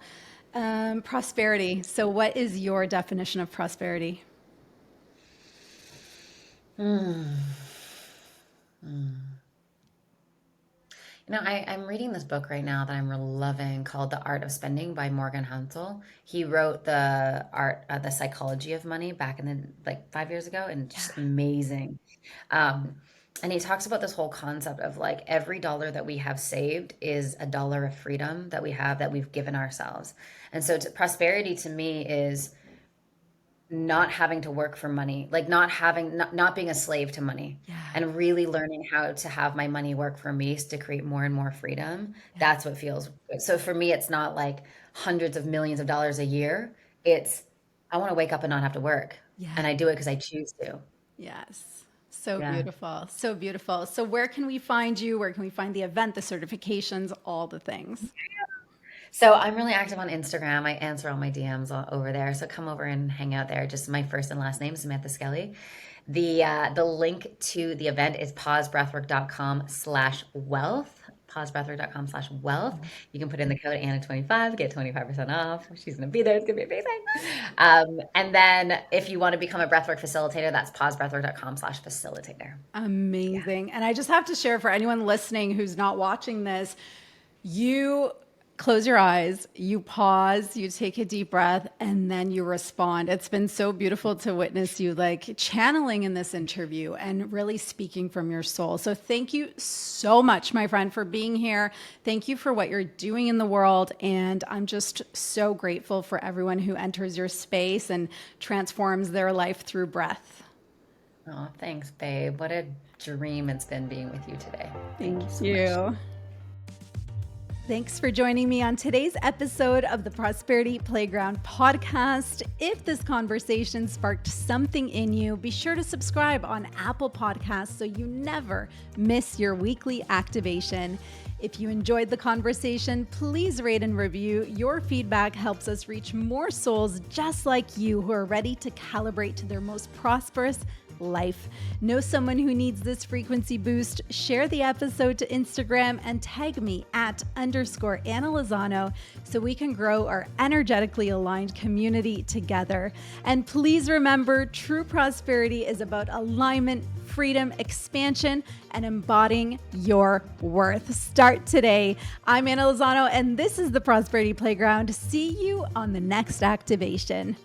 Prosperity. So, what is your definition of prosperity? I'm reading this book right now that I'm really loving called The Art of Spending by Morgan Housel. He wrote the Psychology of Money back in the like 5 years ago, and Yeah, just amazing. Um, and he talks about this whole concept of like every dollar that we have saved is a dollar of freedom that we have that we've given ourselves. And so prosperity to me is not having to work for money, like not being a slave to money, yeah, and really learning how to have my money work for me to create more and more freedom. yeah, That's what feels good. So for me, it's not like hundreds of millions of dollars a year. It's I want to wake up and not have to work, yeah. and I do it because I choose to. Yes. So Yeah. beautiful. So beautiful. So, where can we find you? Where can we find the event, the certifications, all the things? So I'm really active on Instagram. I answer all my DMs over there. So come over and hang out there. Just my first and last name, Samantha Skelly. The link to the event is pausebreathwork.com/wealth. Pausebreathwork.com/wealth. You can put in the code Anna25, get 25% off. She's gonna be there. It's gonna be amazing. And then if you want to become a breathwork facilitator, that's pausebreathwork.com/facilitator. Yeah. Amazing. And I just have to share for anyone listening who's not watching this, you close your eyes, you pause, you take a deep breath, and then you respond. It's been so beautiful to witness you like channeling in this interview and really speaking from your soul. So thank you so much, my friend, for being here. Thank you for what you're doing in the world. And I'm just so grateful for everyone who enters your space and transforms their life through breath. Oh, thanks, babe. What a dream it's been being with you today. Thank Thank you so much. you. Thanks for joining me on today's episode of the Prosperity Playground podcast. If this conversation sparked something in you, be sure to subscribe on Apple Podcasts so you never miss your weekly activation. If you enjoyed the conversation, please rate and review. Your feedback helps us reach more souls just like you who are ready to calibrate to their most prosperous life. Know someone who needs this frequency boost? Share the episode to Instagram and tag me at _Anna Lozano so we can grow our energetically aligned community together. And please remember, true prosperity is about alignment, freedom, expansion, and embodying your worth. Start today. I'm Anna Lozano, and this is the Prosperity Playground. See you on the next activation.